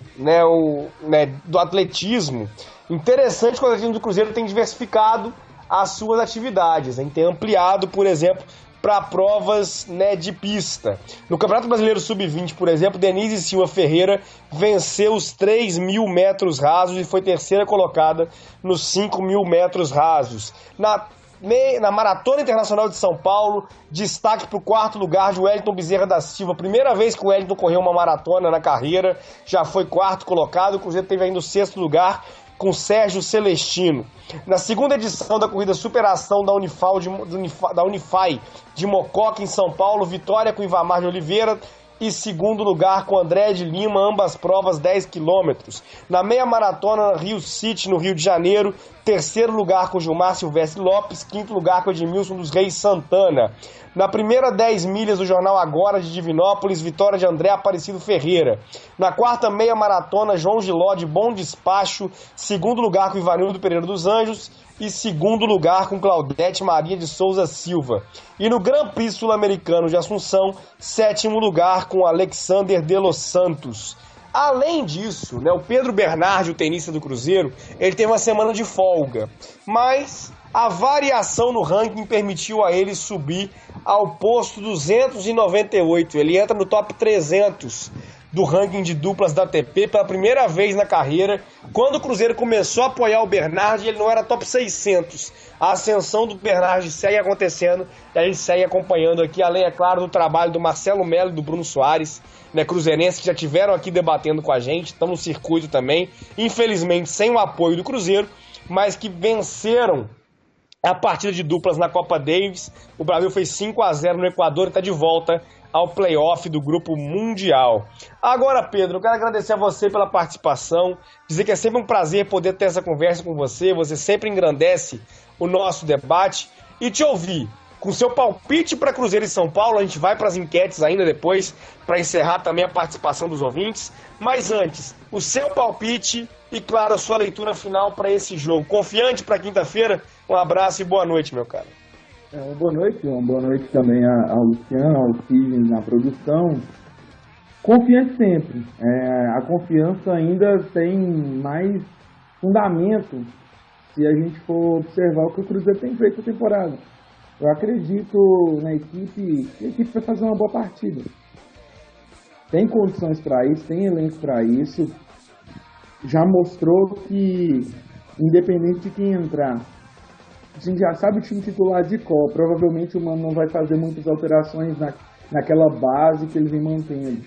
do atletismo. Interessante que o atletismo do Cruzeiro tem diversificado as suas atividades, tem ampliado, por exemplo, para provas de pista. No Campeonato Brasileiro Sub-20, por exemplo, Denise Silva Ferreira venceu os 3.000 metros rasos e foi terceira colocada nos 5.000 metros rasos. Na Maratona Internacional de São Paulo, destaque para o quarto lugar de Wellington Bezerra da Silva. Primeira vez que o Wellington correu uma maratona na carreira, já foi quarto colocado. O Cruzeiro teve ainda o sexto lugar com Sérgio Celestino. Na segunda edição da corrida Superação da Unify de Mococa, em São Paulo, vitória com Ivamar de Oliveira e segundo lugar com André de Lima, ambas provas 10 quilômetros. Na meia maratona Rio City, no Rio de Janeiro, terceiro lugar com Gilmar Silvestre Lopes, quinto lugar com Edmilson dos Reis Santana. Na primeira 10 milhas do Jornal Agora de Divinópolis, vitória de André Aparecido Ferreira. Na quarta meia maratona, João Giló de Bom Despacho, segundo lugar com Ivanildo Pereira dos Anjos e segundo lugar com Claudete Maria de Souza Silva. E no Grand Prix Sul-Americano de Assunção, sétimo lugar com Alexander de los Santos. Além disso, o Pedro Bernardi, o tenista do Cruzeiro, ele teve uma semana de folga, mas a variação no ranking permitiu a ele subir ao posto 298. Ele entra no top 300 do ranking de duplas da ATP pela primeira vez na carreira. Quando o Cruzeiro começou a apoiar o Bernardi, ele não era top 600. A ascensão do Bernardi segue acontecendo e a gente segue acompanhando aqui, além, é claro, do trabalho do Marcelo Melo e do Bruno Soares, cruzeirenses que já tiveram aqui debatendo com a gente, estão no circuito também, infelizmente sem o apoio do Cruzeiro, mas que venceram a partida de duplas na Copa Davis. O Brasil fez 5-0 no Equador e está de volta ao playoff do Grupo Mundial. Agora, Pedro, eu quero agradecer a você pela participação, dizer que é sempre um prazer poder ter essa conversa com você, você sempre engrandece o nosso debate e te ouvir. com seu palpite para Cruzeiro e São Paulo. A gente vai para as enquetes ainda depois, para encerrar também a participação dos ouvintes. Mas antes, o seu palpite e, claro, a sua leitura final para esse jogo. Confiante para quinta-feira? Um abraço e boa noite, meu cara. Boa noite, João. Boa noite também ao Luciano, ao Sidney na produção. Confiante sempre. A confiança ainda tem mais fundamento se a gente for observar o que o Cruzeiro tem feito na temporada. Eu acredito na equipe, que a equipe vai fazer uma boa partida. Tem condições para isso, tem elenco para isso. Já mostrou que, independente de quem entrar, a gente já sabe o time titular de cor. Provavelmente o Mano não vai fazer muitas alterações naquela base que ele vem mantendo.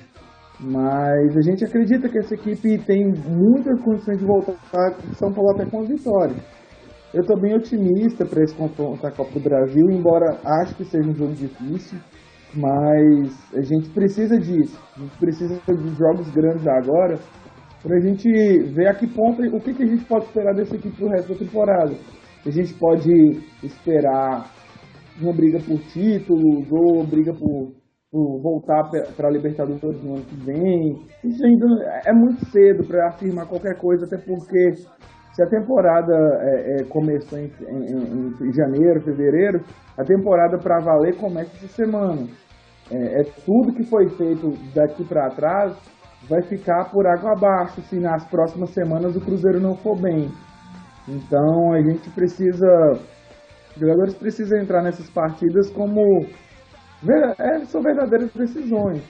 Mas a gente acredita que essa equipe tem muitas condições de voltar a São Paulo até com a vitória. Eu estou bem otimista para esse confronto da Copa do Brasil, embora acho que seja um jogo difícil, mas a gente precisa disso. A gente precisa de jogos grandes agora para a gente ver a que ponto, o que a gente pode esperar dessa equipe pro resto da temporada. A gente pode esperar uma briga por títulos ou briga por voltar para a Libertadores no ano que vem. Isso ainda é muito cedo para afirmar qualquer coisa, até porque se a temporada começou em janeiro, fevereiro, a temporada para valer começa essa semana. Tudo que foi feito daqui para trás vai ficar por água abaixo se nas próximas semanas o Cruzeiro não for bem. Então a gente precisa, os jogadores precisam entrar nessas partidas como são verdadeiras decisões,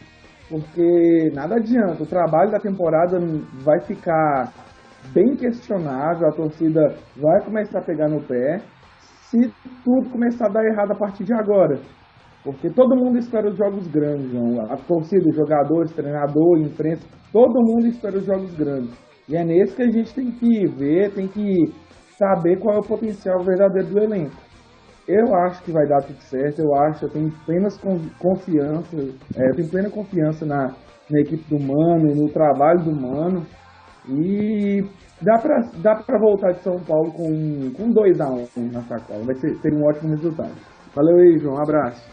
porque nada adianta, o trabalho da temporada vai ficar bem questionável, a torcida vai começar a pegar no pé se tudo começar a dar errado a partir de agora, porque todo mundo espera os jogos grandes, João. A torcida, os jogadores, treinador, imprensa, todo mundo espera os jogos grandes, e é nesse que a gente tem que ver, tem que saber qual é o potencial verdadeiro do elenco. Eu acho que vai dar tudo certo, eu tenho plena confiança na equipe do Mano, no trabalho do Mano, e dá pra voltar de São Paulo com 2-1 na sacola, vai ser um ótimo resultado. Valeu aí, João, um abraço.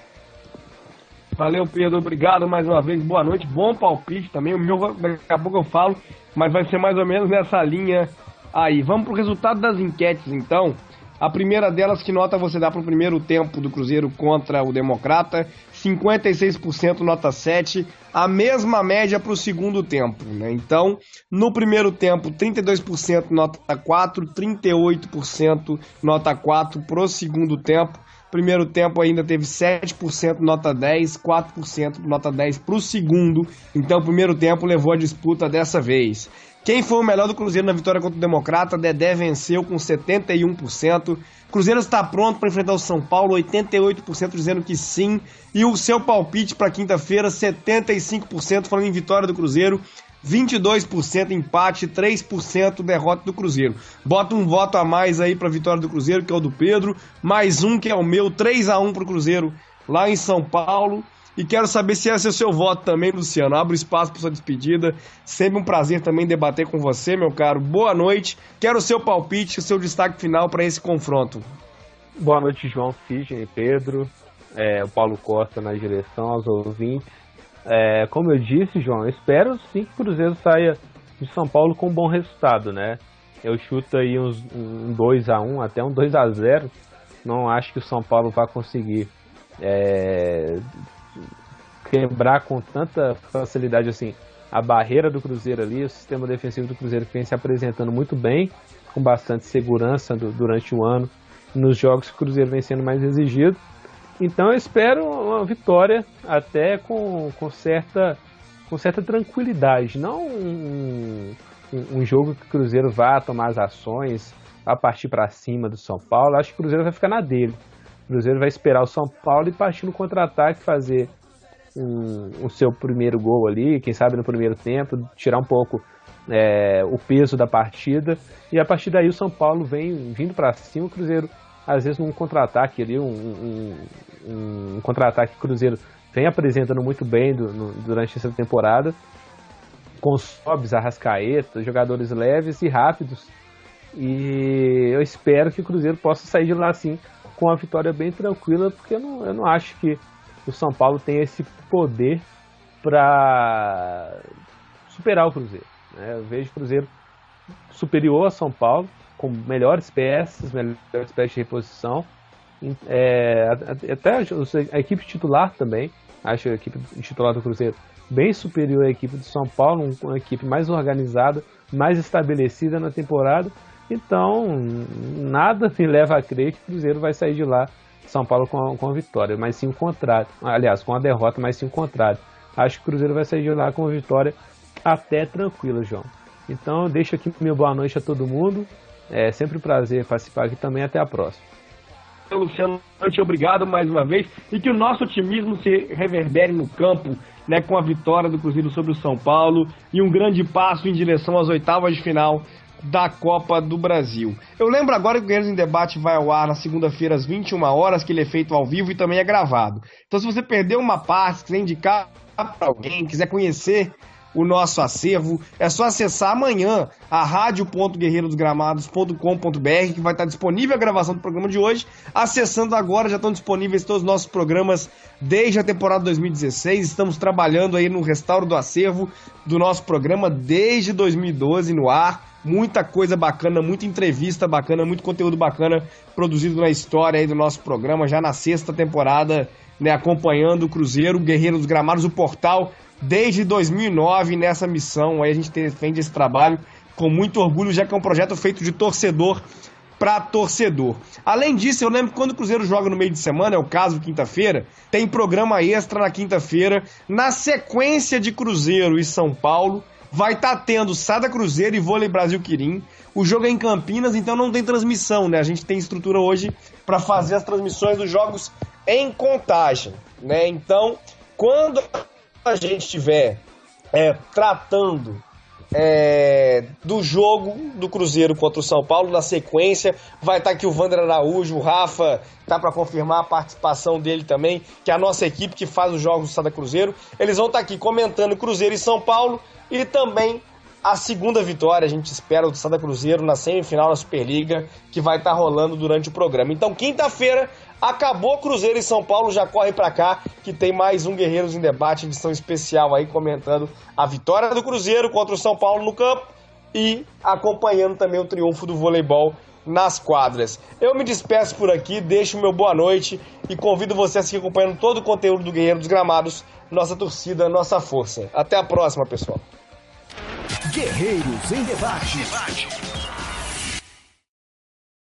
Valeu, Pedro, obrigado mais uma vez, boa noite, bom palpite também, o meu daqui a pouco eu falo, mas vai ser mais ou menos nessa linha aí. Vamos pro resultado das enquetes então. A primeira delas, que nota você dá para o primeiro tempo do Cruzeiro contra o Democrata? 56% nota 7, a mesma média para o segundo tempo, né? Então, no primeiro tempo, 32% nota 4, 38% nota 4 para o segundo tempo. Primeiro tempo ainda teve 7% nota 10, 4% nota 10 para o segundo. Então, o primeiro tempo levou a disputa dessa vez. Quem foi o melhor do Cruzeiro na vitória contra o Democrata? Dedé venceu com 71%. Cruzeiro está pronto para enfrentar o São Paulo, 88% dizendo que sim. E o seu palpite para quinta-feira, 75% falando em vitória do Cruzeiro, 22% empate, 3% derrota do Cruzeiro. Bota um voto a mais aí para a vitória do Cruzeiro, que é o do Pedro, mais um que é o meu, 3-1 para o Cruzeiro lá em São Paulo. E quero saber se esse é o seu voto também, Luciano. Abro espaço para sua despedida. Sempre um prazer também debater com você, meu caro. Boa noite. Quero o seu palpite, o seu destaque final para esse confronto. Boa noite, João, Sidney, Pedro, o Paulo Costa na direção, aos ouvintes. Como eu disse, João, eu espero sim que o Cruzeiro saia de São Paulo com um bom resultado, né? Eu chuto aí um 2-1, até um 2-0. Não acho que o São Paulo vá conseguir quebrar com tanta facilidade assim a barreira do Cruzeiro ali, o sistema defensivo do Cruzeiro que vem se apresentando muito bem, com bastante segurança durante o ano, nos jogos que o Cruzeiro vem sendo mais exigido. Então eu espero uma vitória até com certa tranquilidade, não um jogo que o Cruzeiro vá tomar as ações, vá partir para cima do São Paulo. Acho que o Cruzeiro vai ficar na dele. O Cruzeiro vai esperar o São Paulo e partir no contra-ataque, fazer o seu primeiro gol ali, quem sabe no primeiro tempo, tirar um pouco o peso da partida, e a partir daí o São Paulo vem vindo para cima, o Cruzeiro às vezes num contra-ataque ali, um contra-ataque que o Cruzeiro vem apresentando muito bem durante essa temporada, com Sobs, Arrascaeta, jogadores leves e rápidos, e eu espero que o Cruzeiro possa sair de lá assim com a vitória bem tranquila, porque eu não acho que o São Paulo tem esse poder para superar o Cruzeiro, né? Eu vejo o Cruzeiro superior a São Paulo, com melhores peças de reposição, até a equipe titular também. Acho a equipe titular do Cruzeiro bem superior à equipe do São Paulo, uma equipe mais organizada, mais estabelecida na temporada. Então, nada me leva a crer que o Cruzeiro vai sair de lá, São Paulo, com a vitória, mas sim o contrário. Aliás, com a derrota, mas sim o contrário. Acho que o Cruzeiro vai sair de lá com a vitória até tranquila, João. Então, eu deixo aqui meu boa noite a todo mundo. É sempre um prazer participar aqui também. Até a próxima. Luciano, obrigado mais uma vez, e que o nosso otimismo se reverbere no campo, né, com a vitória do Cruzeiro sobre o São Paulo e um grande passo em direção às oitavas de final da Copa do Brasil. Eu lembro agora que o Guerreiros em Debate vai ao ar na segunda-feira às 21 horas, que ele é feito ao vivo e também é gravado. Então, se você perdeu uma parte, quiser indicar para alguém, quiser conhecer o nosso acervo, é só acessar amanhã a radio.guerreirosgramados.com.br, que vai estar disponível a gravação do programa de hoje. Acessando agora, já estão disponíveis todos os nossos programas desde a temporada 2016. Estamos trabalhando aí no restauro do acervo do nosso programa desde 2012 no ar. Muita coisa bacana, muita entrevista bacana, muito conteúdo bacana produzido na história aí do nosso programa, já na sexta temporada, né, acompanhando o Cruzeiro, Guerreiro dos Gramados, o portal desde 2009 nessa missão. Aí a gente defende esse trabalho com muito orgulho, já que é um projeto feito de torcedor para torcedor. Além disso, eu lembro que quando o Cruzeiro joga no meio de semana, é o caso quinta-feira, tem programa extra na quinta-feira. Na sequência de Cruzeiro e São Paulo, vai estar tendo Sada Cruzeiro e Vôlei Brasil Quirim. O jogo é em Campinas, então não tem transmissão, né? A gente tem estrutura hoje para fazer as transmissões dos jogos em Contagem, né? Então, quando a gente estiver tratando do jogo do Cruzeiro contra o São Paulo, na sequência vai estar aqui o Wander Araújo, o Rafa tá para confirmar a participação dele também, que é a nossa equipe que faz os jogos do Sada Cruzeiro. Eles vão estar aqui comentando Cruzeiro e São Paulo e também a segunda vitória, a gente espera, do Sada Cruzeiro na semifinal da Superliga, que vai estar rolando durante o programa. Então, quinta-feira, acabou Cruzeiro e São Paulo, já corre pra cá, que tem mais um Guerreiros em Debate, edição especial aí, comentando a vitória do Cruzeiro contra o São Paulo no campo e acompanhando também o triunfo do voleibol nas quadras. Eu me despeço por aqui, deixo o meu boa noite e convido você a seguir acompanhando todo o conteúdo do Guerreiro dos Gramados, nossa torcida, nossa força. Até a próxima, pessoal. Guerreiros em Debate.